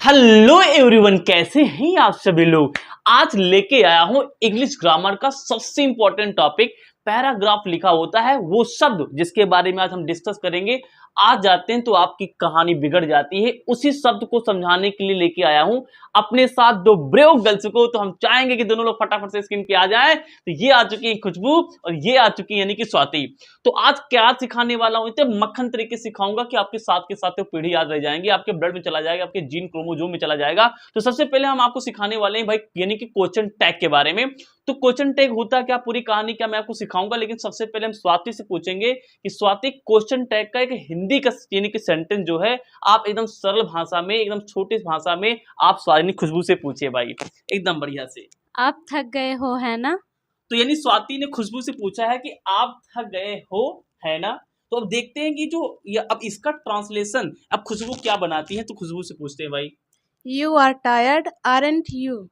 Hello everyone, कैसे हैं आप सभी लोग। आज लेके आया हूं इंग्लिश ग्रामर का सबसे इंपॉर्टेंट टॉपिक। पैराग्राफ लिखा होता है वो शब्द जिसके बारे में आज हम डिस्कस करेंगे। आज जाते हैं तो आपकी कहानी बिगड़ जाती है। उसी शब्द को समझाने के लिए लेके आया हूं अपने साथ दो ब्रेव गर्ल्स को। तो हम चाहेंगे कि दोनों लोग फटाफट से स्क्रीन पे आ जाएं। तो ये आ चुकी है खुशबू और ये आ चुकी है यानी कि स्वाति। तो आज क्या सिखाने वाला हूं, इतने मक्खन तरीके से सिखाऊंगा कि आपके साथ के साथ पीढ़ी याद रह जाएंगी, आपके ब्लड में चला जाएगा, आपके जीन क्रोमोसोम में चला जाएगा। तो सबसे पहले हम आपको सिखाने वाले हैं भाई यानी कि क्वेश्चन टैग के बारे में। तो क्वेश्चन टैग होता क्या, पूरी कहानी क्या मैं आपको सिखाऊंगा, लेकिन सबसे पहले हम स्वाति से पूछेंगे कि स्वाति क्वेश्चन टैग का एक हिंदी का यानी कि सेंटेंस जो है आप एकदम सरल भाषा में, एकदम छोटी भाषा में आप स्वाति खुशबू से पूछिए भाई, एकदम बढ़िया से। आप थक गए हो है ना। तो यानी स्वाति ने खुशबू से पूछा है कि आप थक गए हो है ना। तो अब देखते हैं कि जो अब इसका ट्रांसलेशन अब खुशबू क्या बनाती है। तो खुशबू से पूछते हैं भाई, you are tired aren't you.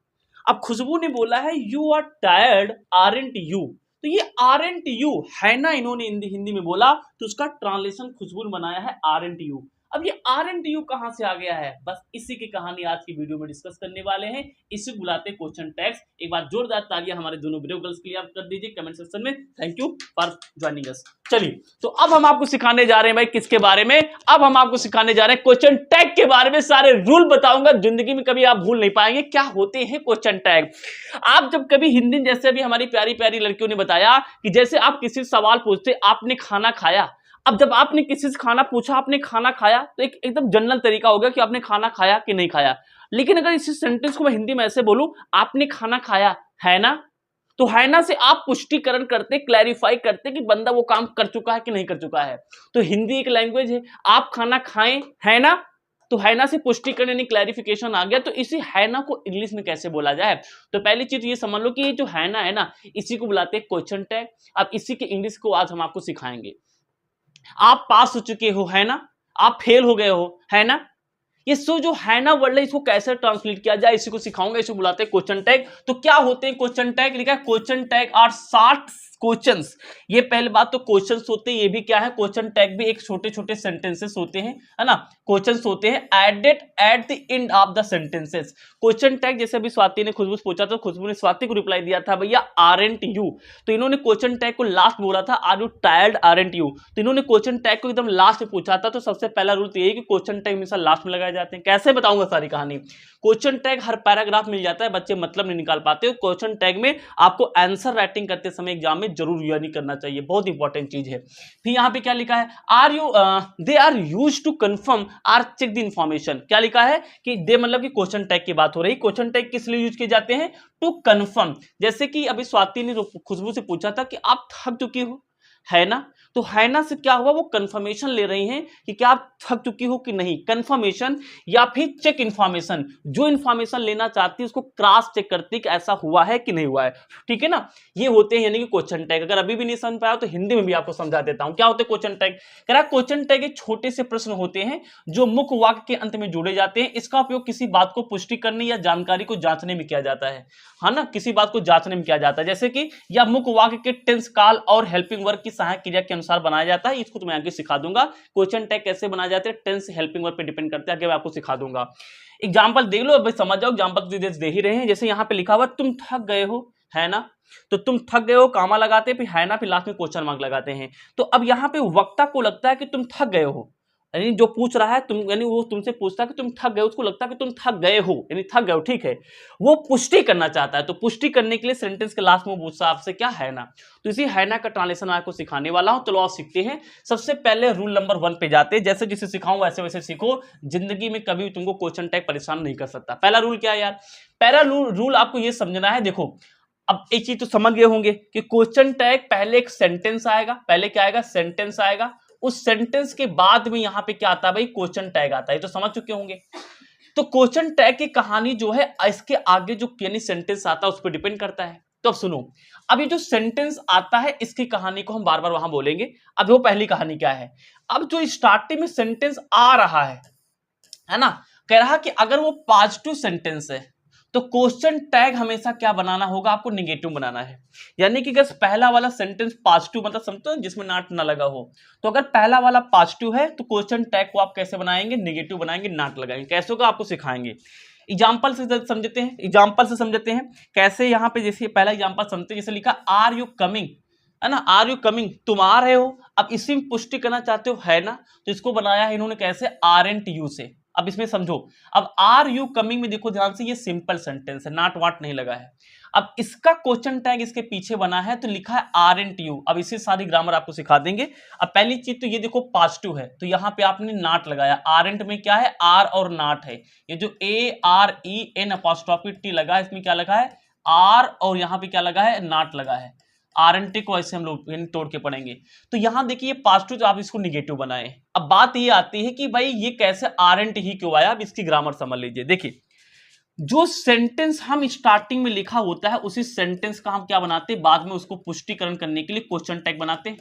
अब खुशबू ने बोला है you are tired aren't you. तो ये आरंट यू है ना, इन्होंने हिंदी में बोला, तो उसका ट्रांसलेशन खुशबू ने बनाया है आरंट यू। अब ये आरंट यू कहां से आ गया है, बस इसी की कहानी आज की वीडियो में डिस्कस करने वाले हैं। इसी बुलाते क्वेश्चन टैग्स। एक बार जोरदार तालियां हमारे दोनों ब्रेव गर्ल्स के लिए आप कर दीजिए कमेंट सेक्शन में। Thank you for joining us. चलिए, तो अब हम आपको सिखाने जा रहे हैं भाई किसके बारे में। अब हम आपको सिखाने जा रहे हैं क्वेश्चन टैग के बारे में। सारे रूल बताऊंगा, जिंदगी में कभी आप भूल नहीं पाएंगे क्या होते हैं क्वेश्चन टैग। आप जब कभी हिंदी, जैसे अभी हमारी प्यारी प्यारी लड़कियों ने बताया कि जैसे आप किसी से सवाल पूछते आपने खाना खाया। अब जब आपने किसी से खाना पूछा आपने खाना खाया, तो एक एकदम जनरल तरीका हो गया कि आपने खाना खाया कि नहीं खाया। लेकिन अगर इसी सेंटेंस को मैं हिंदी में ऐसे बोलूं, आपने खाना खाया है ना, तो है ना से आप पुष्टिकरण करते, क्लैरिफाई करते कि बंदा वो काम कर चुका है कि नहीं कर चुका है। तो हिंदी एक लैंग्वेज है, आप खाना खाएं है ना, तो है ना से पुष्टिकरण यानी क्लैरिफिकेशन आ गया। तो इसी है ना को इंग्लिश में कैसे बोला जाए। तो पहली चीज ये समझ लो कि ये जो है ना इसी को बुलाते हैं क्वेश्चन टैग। अब इसी के इंग्लिश को आज हम आपको सिखाएंगे। आप पास हो चुके हो है ना, आप फेल हो गए हो है ना, ये सो जो है ना वर्ड है इसको कैसे ट्रांसलेट किया जाए इसी को सिखाऊंगा। इसको बुलाते हैं क्वेश्चन टैग। तो क्या होते हैं क्वेश्चन टैग, लिखा है क्वेश्चन टैग आर 60 क्वेश्चंस। ये पहले बात, तो क्वेश्चंस होते हैं, ये भी क्या है, क्वेश्चन टैग भी एक छोटे छोटे सेंटेंसेस होते हैं है ना। क्वेश्चंस होते हैं added at the end of the sentences. Question tag जैसे अभी स्वाति ने खुशबू से पूछा तो खुशबू ने स्वाति को रिप्लाई दिया था भैया आरंट यू। तो इन्होंने क्वेश्चन टैग को लास्ट बोला था are you tired aren't you. तो इन्होंने क्वेश्चन टैग को एकदम लास्ट में पूछा था। तो सबसे पहला रूल तो यही कि क्वेश्चन टैग हमेशा लास्ट में लगाए जाते हैं। कैसे बताऊंगा सारी कहानी। क्वेश्चन टैग हर पैराग्राफ मिल जाता है, बच्चे मतलब नहीं निकाल पाते हो। क्वेश्चन टैग में आपको आंसर राइटिंग करते समय एग्जाम में जरूर यानी करना चाहिए, बहुत इंपॉर्टेंट चीज है। फिर यहाँ पे क्या लिखा है, are you they are use to confirm or check the information. क्या लिखा है कि दे मतलब कि क्वेश्चन टैग की बात हो रही। क्वेश्चन टैग किस लिए यूज किए जाते हैं, टू कंफर्म। जैसे कि अभी स्वाति ने खुशबू से पूछा था कि आप थक चुकी हो है ना, तो है ना से क्या हुआ, वो कंफर्मेशन ले रही हैं कि क्या आप थक चुकी हो कि नहीं, कंफर्मेशन या फिर चेक इंफॉर्मेशन। जो इंफॉर्मेशन लेना चाहती है उसको क्रॉस चेक करती है कि ऐसा हुआ है कि नहीं हुआ है, ठीक है ना। ये होते हैं यानी कि क्वेश्चन टैग। अगर अभी भी नहीं समझ पाया तो हिंदी में भी आपको समझा देता हूं क्या होते हैं क्वेश्चन टैग। कह रहा क्वेश्चन टैग एक छोटे से प्रश्न होते हैं जो मुख्य वाक्य के अंत में जोड़े जाते हैं। इसका उपयोग किसी बात को पुष्टि करने या जानकारी को जांचने में किया जाता है ना, किसी बात को जांचने में किया जाता है। जैसे कि या मुख्य वाक्य के टेंस काल और हेल्पिंग वर्ब की सहायक क्रिया के अनुसार बनाया जाता है। इसको तो मैं आगे सिखा दूंगा। क्वेश्चन टैग कैसे बनाए जाते हैं, टेंस हेल्पिंग वर्ब पे डिपेंड करते हैं, आगे मैं आपको सिखा दूंगा। एग्जांपल देख लो, अब समझ जाओ। एग्जांपल दे ही रहे हैं। जैसे यहाँ पे लिखा हुआ तुम थक गए हो है ना, तो तुम थक गए हो कामा लगाते हैं, फिर है ना, फिर लास्ट में क्वेश्चन मार्क लगाते हैं। तो अब यहाँ पे वक्ता को लगता है कि तुम थक गए हो, यानी जो पूछ रहा है तुम, यानी वो तुमसे पूछता है कि तुम थक गए, उसको लगता है कि तुम थक गए हो, यानी थक गए हो, ठीक है। वो पुष्टि करना चाहता है, तो पुष्टि करने के लिए सेंटेंस के लास्ट में वो पूछता है आपसे क्या है ना। तो इसी है ना का ट्रांसलेशन आपको सिखाने वाला हूं। चलो आप सीखते हैं। सबसे पहले रूल नंबर 1 पे जाते हैं। जैसे जिसे सिखाऊं वैसे वैसे सीखो, जिंदगी में कभी तुमको क्वेश्चन टैग परेशान नहीं कर सकता। पहला रूल क्या है यार, पहला रूल आपको ये समझना है। देखो अब एक चीज तो समझ गए होंगे कि क्वेश्चन टैग पहले एक सेंटेंस आएगा, पहले क्या आएगा, सेंटेंस आएगा। उस सेंटेंस के बाद में यहां पे क्या आता है भाई, क्वेश्चन टैग आता है। तो समझ चुके होंगे। तो क्वेश्चन टैग की कहानी जो है इसके आगे जो यानी सेंटेंस आता है उस पर डिपेंड करता है। तो अब सुनो, अब ये जो सेंटेंस आता है इसकी कहानी को हम बार बार वहां बोलेंगे। अब वो पहली कहानी क्या है, अब जो स्टार्टिंग में सेंटेंस आ रहा है ना, कह रहा कि अगर वो पॉजिटिव सेंटेंस है तो क्वेश्चन टैग हमेशा क्या बनाना होगा, आपको निगेटिव बनाना है। यानी कि अगर पहला वाला सेंटेंस पॉजिटिव मतलब समझते हो जिसमें नॉट ना लगा हो, तो अगर पहला वाला पॉजिटिव है तो क्वेश्चन टैग को आप कैसे बनाएंगे, निगेटिव बनाएंगे, नॉट लगाएंगे। कैसे होगा आपको सिखाएंगे, एग्जाम्पल से समझते हैं, एग्जाम्पल से समझते हैं कैसे। यहाँ पे जैसे पहला एग्जाम्पल समझते हैं, जैसे लिखा आर यू कमिंग, है ना, आर यू कमिंग, तुम आ रहे हो। अब इसी में पुष्टि करना चाहते हो, है ना, तो इसको बनाया है इन्होंने कैसे, आर एंड यू से। अब इसमें समझो, अब आर यू कमिंग में देखो ध्यान से, ये सिंपल सेंटेंस है, नॉट वाट नहीं लगा है। अब इसका क्वेश्चन टैग इसके पीछे बना है तो लिखा है आर एंड यू। अब इसी सारी ग्रामर आपको सिखा देंगे। अब पहली चीज तो ये देखो पॉजिटिव है तो यहाँ पे आपने नॉट लगाया, आर एंड में क्या है, आर और नॉट है। ये जो A R E N apostrophe T लगा है, इसमें क्या लगा है, आर, और यहाँ पे क्या लगा है, नॉट लगा है। आर एन टी को ऐसे हम लोग तोड़ के पढ़ेंगे। तो यहां देखिए पॉजिटिव, तो आप इसको निगेटिव बनाए। अब बात ये आती है कि भाई ये कैसे आर एन टी ही क्यों आया। अब इसकी ग्रामर समझ लीजिए। देखिए, जो सेंटेंस हम स्टार्टिंग में लिखा होता है उसी सेंटेंस का हम क्या बनाते हैं, बाद में उसको पुष्टिकरण करने के लिए क्वेश्चन टैग बनाते हैं।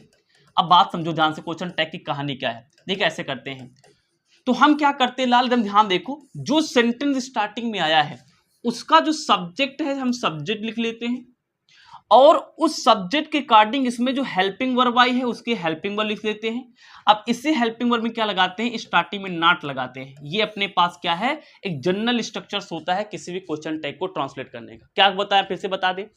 अब बात समझो ध्यान से, क्वेश्चन टैग की कहानी क्या है, देखिए ऐसे करते हैं। तो हम क्या करते हैं, लाल एकदम ध्यान देखो, जो सेंटेंस स्टार्टिंग में आया है उसका जो सब्जेक्ट है हम सब्जेक्ट लिख लेते हैं, और उस सब्जेक्ट के अकॉर्डिंग इसमें जो हेल्पिंग वर्ब आई है उसके हेल्पिंग वर्ब लिख देते हैं। अब इसे हेल्पिंग वर्ब में क्या लगाते हैं, स्टार्टिंग में नॉट लगाते हैं। ये अपने पास क्या है, एक जनरल स्ट्रक्चर होता है किसी भी क्वेश्चन टैग को ट्रांसलेट करने का। क्या बताया, फिर से बता दे,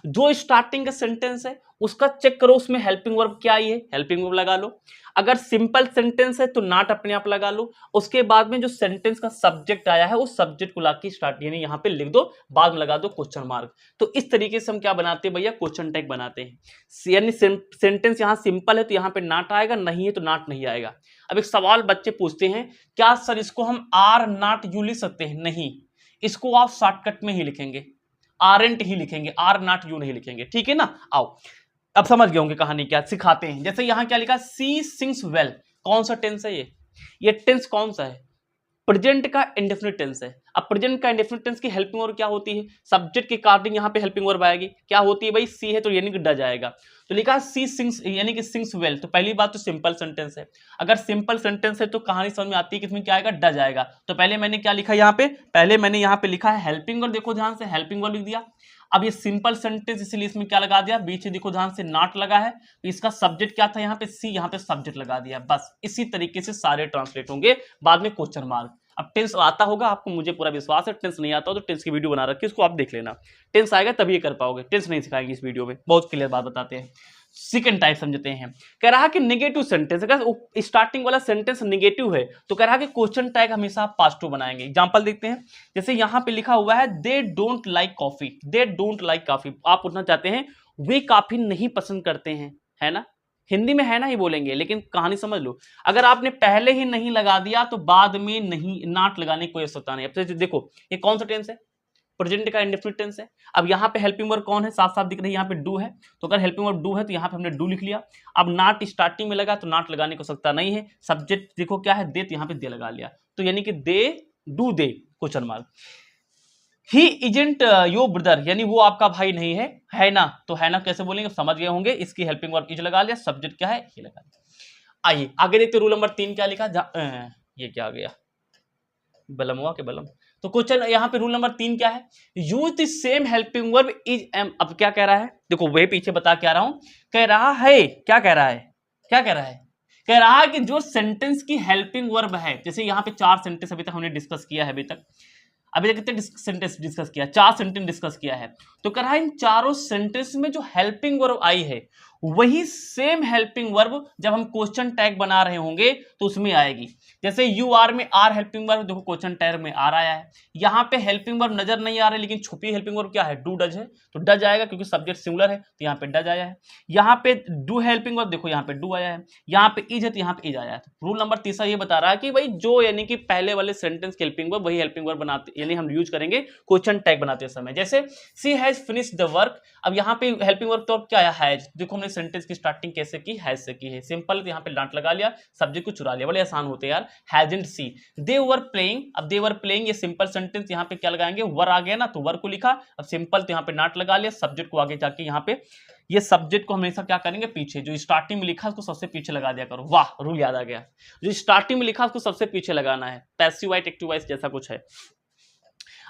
जो स्टार्टिंग का सेंटेंस है उसका चेक करो उसमें हेल्पिंग वर्ब क्या आई है, हेल्पिंग वर्ब लगा लो। अगर सिंपल सेंटेंस है तो नॉट अपने आप लगा लो। उसके बाद में जो सेंटेंस का सब्जेक्ट आया है उस सब्जेक्ट को लाके स्टार्ट यानी यहाँ पे लिख दो, बाद में लगा दो क्वेश्चन मार्क। तो इस तरीके से हम क्या बनाते हैं भैया, क्वेश्चन टैग बनाते हैं। यानी सेंटेंस यहाँ सिंपल है तो यहाँ पे नॉट आएगा, नहीं है तो नॉट नहीं आएगा। अब एक सवाल बच्चे पूछते हैं, क्या सर इसको हम आर नॉट यू लिख सकते हैं, नहीं, इसको आप शॉर्टकट में ही लिखेंगे, आर एंट ही लिखेंगे, आर नॉट यू नहीं लिखेंगे, ठीक है ना। आओ अब समझ गए होंगे कहानी क्या, सिखाते हैं। जैसे यहां क्या लिखा, सी सिंग्स वेल, कौन सा टेंस है ये टेंस कौन सा है, प्रेजेंट का इंडेफिनिट टेंस है। अब प्रेजेंट का इंडेफिनिट टेंस की हेल्पिंग वर्ब क्या होती है, सब्जेक्ट के अकॉर्डिंग यहाँ पे हेल्पिंग वर्ब आएगी, क्या होती है भाई, सी है तो यानी कि ड जाएगा। तो लिखा सी सिंग्स यानी कि सिंग्स वेल, तो पहली बात तो सिंपल सेंटेंस है। अगर सिंपल सेंटेंस है तो कहानी समझ में आती है कि इसमें क्या आएगा, ड जाएगा। तो पहले मैंने क्या लिखा यहाँ पे, पहले मैंने यहाँ पे लिखा है हेल्पिंग वर्ब, देखो ध्यान से हेल्पिंग वर्ब लिख दिया। अब ये सिंपल सेंटेंस इसलिए इसमें क्या लगा दिया, बीच में देखो ध्यान से नॉट लगा है, तो इसका सब्जेक्ट क्या था यहाँ पे सी, यहाँ पे सब्जेक्ट लगा दिया। बस इसी तरीके से सारे ट्रांसलेट होंगे, बाद में क्वेश्चन मार्क। अब टेंस आता होगा आपको, मुझे पूरा विश्वास है, टेंस नहीं आता हो तो टेंस की वीडियो बना रखी है, उसको आप देख लेना। टेंस आएगा तभी ये कर पाओगे, टेंस नहीं सिखाएंगे इस वीडियो में, बहुत क्लियर बात बताते हैं। सेकंड टाइप समझते हैं, कह रहा कि नेगेटिव सेंटेंस, अगर स्टार्टिंग वाला सेंटेंस नेगेटिव है तो कह रहा कि क्वेश्चन टैग हमेशा आप पॉजिटिव बनाएंगे। एग्जांपल देखते हैं, जैसे यहां पे लिखा हुआ है they don't like coffee, they don't like coffee, आप पूछना चाहते हैं वे कॉफी नहीं पसंद करते हैं, है ना, हिंदी में है ना ही बोलेंगे, लेकिन कहानी समझ लो। अगर आपने पहले ही नहीं लगा दिया तो बाद में नहीं नॉट लगाने की कोई आवश्यकता नहीं। अब देखो ये कौन सा टेंस है, प्रेजेंट का इंडेफिनिट टेंस है। अब यहाँ पे हेल्पिंग वर्ब कौन है, साफ साफ दिख रही है यहाँ पे डू है, तो अगर हेल्पिंग वर्ब डू है तो यहाँ पे हमने डू लिख लिया। अब नॉट स्टार्टिंग में लगा तो नॉट लगाने की आवश्यकता नहीं है। सब्जेक्ट देखो क्या है, दे, तो यहाँ पे दे लगा लिया, तो यानी कि they do they question mark. He isn't your brother, यानी वो आपका भाई नहीं है ना, तो है ना कैसे बोलेंगे समझ गए होंगे। इसकी हेल्पिंग वर्ब इज लगा लिया, सब्जेक्ट क्या है ये लगा लिया। आइए आगे देखते रूल नंबर 3 क्या लिखा, ये क्या आ गया, बलम हुआ के बलम। तो क्वेश्चन यहाँ पे रूल नंबर 3 क्या है, use the same helping verb is am. अब क्या कह रहा है, देखो वही पीछे बता के आ रहा हूं, कह रहा है क्या कह रहा है, क्या कह रहा है, कह रहा है कि जो सेंटेंस की हेल्पिंग वर्ब है, जैसे यहाँ पे 4 सेंटेंस अभी तक हमने डिस्कस किया है, अभी तक कितने सेंटेंस डिस्कस किया, 4 सेंटेंस डिस्कस किया है। तो कह रहा है इन चारों सेंटेंस में जो हेल्पिंग वर्ब आई है वही सेम हेल्पिंग वर्ब जब हम क्वेश्चन टैग बना रहे होंगे तो उसमें आएगी। जैसे यू आर में आर हेल्पिंग वर्ब, देखो क्वेश्चन टैग में आर आया है, यहाँ पे हेल्पिंग वर्ब नजर नहीं आ रहा है लेकिन छुपी हेल्पिंग वर्ब क्या है, डू डज है, तो डज आएगा क्योंकि सब्जेक्ट सिंगुलर है तो यहाँ पे डज आया है। यहाँ पे डू हेल्पिंग वर्ब, देखो यहाँ पे डू आया है, यहाँ पे इज है तो यहाँ पे इज आया है। रूल नंबर 3 ये बता रहा है कि भाई जो यानी कि पहले वाले सेंटेंस की हेल्पिंग वर्ब वही हेल्पिंग वर्ब बनाते, यानी हम यूज करेंगे क्वेश्चन टैग बनाते समय। जैसे सी हैज फिनिश्ड द वर्क, अब यहाँ पे हेल्पिंग वर्ब तो क्या है, हैज, देखो हमने सेंटेंस की स्टार्टिंग कैसे की, हैज से की है, सिंपल, तो यहाँ पे डांट लगा लिया, सब्जेक्ट को चुरा लिया, बड़े आसान होते हैं यार। Hasn't C, they were playing, अब दे वर प्लेइंग ये सिंपल सेंटेंस, यहाँ पे क्या लगाएंगे, वर आ गया ना तो वर को लिखा, अब सिंपल तो यहाँ पे नाट लगा लिया, सब्जेक्ट को आगे जाके यहाँ पे ये सब्जेक्ट को हमेशा क्या करेंगे, पीछे जो स्टार्टिंग में लिखा उसको सबसे पीछे लगा दिया करो। वाह रूल याद आ गया, जो स्टार्टिंग में लिखा उसको सबसे पीछे लगाना है, पैसिव वाइज एक्टिव वाइज जैसा कुछ है।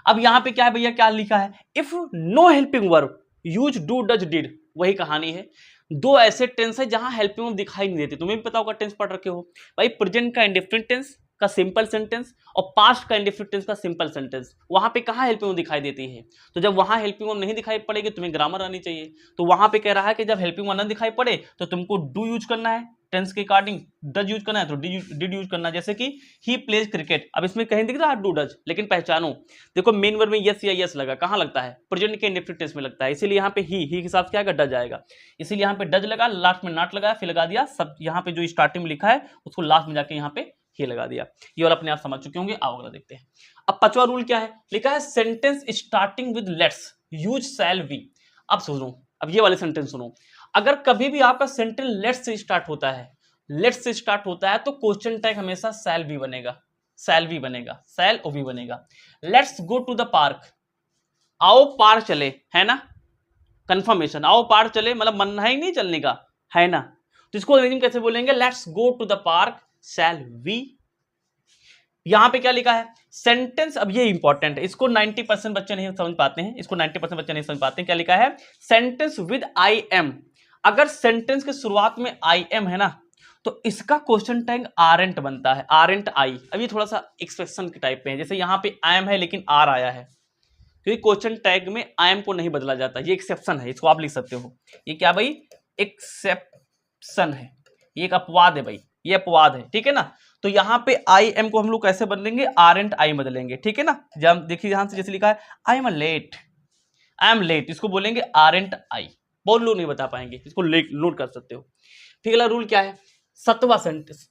अब यहाँ पे क्या है भैया, क्या लिखा है, if no helping verb use do does did, वही कहानी है। दो ऐसे टेंस है जहां हेल्पिंग वर्ब दिखाई नहीं देती, तुम्हें भी पता होगा, टेंस पढ़ रखे हो भाई, प्रेजेंट का इंडेफिनिट टेंस का सिंपल सेंटेंस और पास्ट का इंडेफिनिट टेंस का सिंपल सेंटेंस, वहां पे कहां हेल्पिंग वर्ब दिखाई देती है। तो जब वहां हेल्पिंग वर्ब नहीं दिखाई पड़ेगी तुम्हें ग्रामर आनी चाहिए। तो वहां पे कह रहा है कि जब हेल्पिंग वर्ब न दिखाई पड़े तो तुमको डू यूज करना है टेंस के अकॉर्डिंग, डज यूज करना है तो डिड यूज करना है। जैसे कि ही प्लेज क्रिकेट, अब इसमें कहीं दिख रहा है डू डज, लेकिन पहचानो, देखो मेन वर्ब में यस या यस लगा, कहां लगता है, प्रेजेंट के इंडेफिनिट टेंस में लगता है, इसीलिए यहाँ पे ही के साथ क्या आएगा, डज आएगा, इसीलिए यहाँ पे डज लगा, लास्ट में नॉट लगाया, फिर लगा दिया सब, यहाँ पे जो स्टार्टिंग में लिखा है उसको लास्ट में जाके यहाँ पे ही लगा दिया। ये वाला अपने आप समझ चुके होंगे। आओ अगला देखते हैं। अब पांचवा रूल क्या है, लिखा है sentence starting with let's use shall be. अब सुनो, अब ये वाले सेंटेंस सुनो, अगर कभी भी आपका सेंटेंस लेट्स से स्टार्ट होता है, लेट्स से स्टार्ट होता है तो क्वेश्चन टैग हमेशा शैल बी बनेगा, शैल बी बनेगा, शैल ओ बी बनेगा। Let's go to the park, आओ पार्क चले, है ना, कंफर्मेशन, आओ पार्क चले मतलब मन है ही नहीं चलने का, है ना, तो इसको अंग्रेजी में कैसे बोलेंगे, let's go to the park shall we. यहां पे क्या लिखा है सेंटेंस, अब ये इंपॉर्टेंट है, इसको 90% बच्चे नहीं समझ पाते हैं, इसको 90% बच्चे नहीं समझ पाते हैं। क्या लिखा है, सेंटेंस विद आई एम, अगर सेंटेंस के शुरुआत में आई एम है ना तो इसका क्वेश्चन टैग आरंट बनता है, आरंट आई। अब ये थोड़ा सा एक्सप्रेशन के टाइप पे है, जैसे यहाँ पे आई एम है लेकिन आर आया है, क्योंकि क्वेश्चन टैग में आई एम को नहीं बदला जाता, ये एक्सेप्शन है, इसको आप लिख सकते हो। ये क्या भाई, एक्सेप्शन है, ये एक अपवाद है भाई, ये अपवाद है, ठीक है ना। तो यहाँ पे आई एम को हम लोग कैसे बदलेंगे, आरंट आई बदलेंगे, ठीक है ना। जब देखिए यहां से जैसे लिखा है I am late, I am late, इसको बोलेंगे आरंट आई, बहुत लोग नहीं बता पाएंगे, इसको नोट कर सकते हो। फिर अगला रूल क्या है, सातवां सेंटेंस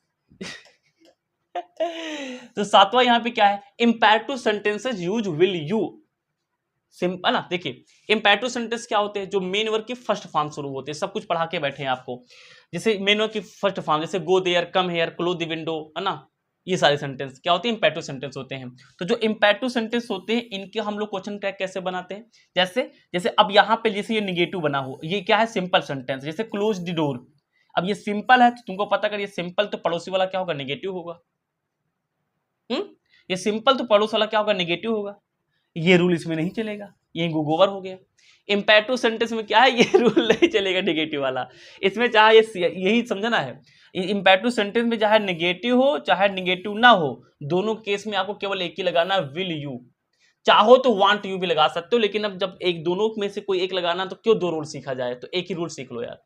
तो सातवां यहाँ पे क्या है, imperative sentences use will you, simple ना। देखिए इंपैरेटिव सेंटेंस क्या होते हैं, जो मेन वर्ब की फर्स्ट फॉर्म शुरू होते हैं, सब कुछ पढ़ा के बैठे हैं आपको, जैसे मेन वर्ब की फर्स्ट फॉर्म, जैसे go there, come here, close the window, है ना, ये सारे सेंटेंस क्या होते हैं, इंपैरेटिव सेंटेंस होते हैं। तो जो इंपैरेटिव सेंटेंस होते हैं इनके हम लोग क्वेश्चन टैग कैसे बनाते हैं, जैसे जैसे अब यहाँ पे जैसे ये निगेटिव बना हो, ये क्या है, सिंपल सेंटेंस, जैसे क्लोज द डोर, अब ये सिंपल है तो तुमको पता कर, ये सिंपल तो पड़ोसी वाला क्या होगा, निगेटिव होगा। ये सिंपल तो पड़ोस वाला क्या होगा, निगेटिव होगा, ये रूल इसमें नहीं चलेगा, ये गोबर हो गया। इंपैरेटिव सेंटेंस में क्या है, ये रूल नहीं चलेगा निगेटिव वाला, इसमें चाहे यही समझना है, इंपैरेटिव सेंटेंस में चाहे निगेटिव हो चाहे निगेटिव ना हो, दोनों केस में आपको केवल एक ही लगाना, विल यू, चाहो तो वांट यू भी लगा सकते हो, लेकिन अब जब एक दोनों में से कोई एक लगाना तो क्यों दो रूल सीखा जाए, तो एक ही रूल सीख लो यार।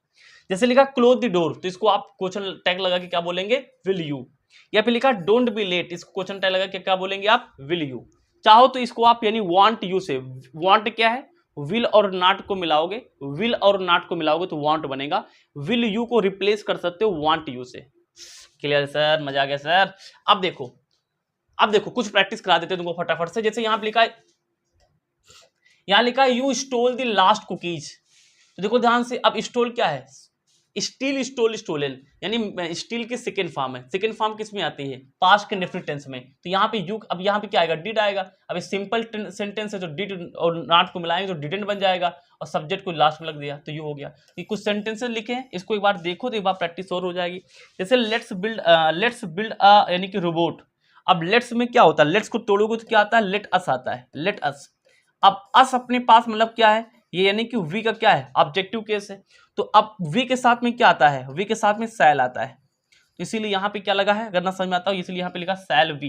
जैसे लिखा क्लोज द डोर, तो इसको आप क्वेश्चन टैग लगा के क्या बोलेंगे, विल यू। या फिर लिखा डोंट बी लेट, इसको क्वेश्चन टैग लगा के क्या बोलेंगे आप, विल यू। चाहो तो इसको आप यानी वांट यू से, वांट क्या है, विल और नॉट को मिलाओगे, विल और नॉट को मिलाओगे तो वांट बनेगा, विल यू को रिप्लेस कर सकते हो वांट यू से। क्लियर सर, मजा आ गया सर। अब देखो कुछ प्रैक्टिस करा देते हैं तुमको फटाफट से। जैसे यहां लिखा है, यहां लिखा है you stole the last cookies, तो देखो ध्यान से, अब स्टोल क्या है, स्टील, स्टोल, स्टोलन, यानी स्टील की सेकेंड फॉर्म है, सेकेंड फॉर्म किस में आती है, पास्ट के इंडेफिनिट टेंस में, तो यहाँ पे यू, अब यहाँ पे क्या आएगा, डिड आएगा। अब सिंपल सेंटेंस है तो डिड और नॉट को मिलाएंगे तो डिडेंट बन जाएगा, और सब्जेक्ट को लास्ट में लग दिया तो यू हो गया। ये कुछ सेंटेंसेस लिखे हैं, इसको एक बार देखो तो एक बार प्रैक्टिस और हो जाएगी। जैसे लेट्स बिल्ड यानी कि रोबोट, अब लेट्स में क्या होता है, लेट्स को तोड़ोगे तो क्या आता है, लेट अस आता है, लेट अस। अब अस अपने पास मतलब क्या है, ये यानी कि वी का क्या है, ऑब्जेक्टिव केस है, तो अब वी के साथ में क्या आता है, वी के साथ में सैल आता है, तो इसीलिए यहाँ पे क्या लगा है, अगर ना समझ में आता हो, इसलिए यहाँ पे लिखा सैल वी,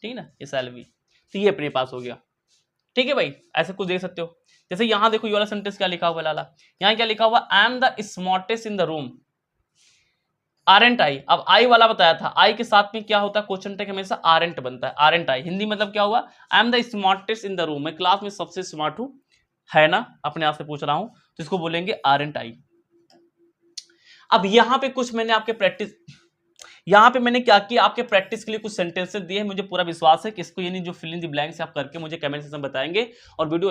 ठीक है ना, ये सैल वी, तो ये अपने पास हो गया। ठीक है भाई, ऐसे कुछ देख सकते हो। जैसे यहाँ देखो ये वाला सेंटेंस क्या लिखा हुआ लाला, यहाँ क्या लिखा हुआ, I am the smartest in the room, aren't I. अब आई वाला बताया था, आई के साथ में क्या होता है, क्वेश्चन टैग हमेशा आरंट बनता है, आरंट आई। हिंदी मतलब क्या हुआ, I am the smartest in the room, मैं क्लास में सबसे स्मार्ट हूं, है ना, अपने आप से पूछ रहा हूं, तो इसको बोलेंगे आरंट आई। अब यहां पे कुछ मैंने आपके प्रैक्टिस, यहां पे मैंने क्या किया, आपके प्रैक्टिस के लिए कुछ सेंटेंसेस दिए हैं, मुझे पूरा विश्वास है कि इसको यानी जो फिल इन द ब्लैंक्स आप करके मुझे कमेंट सेक्शन में बताएंगे, और वीडियो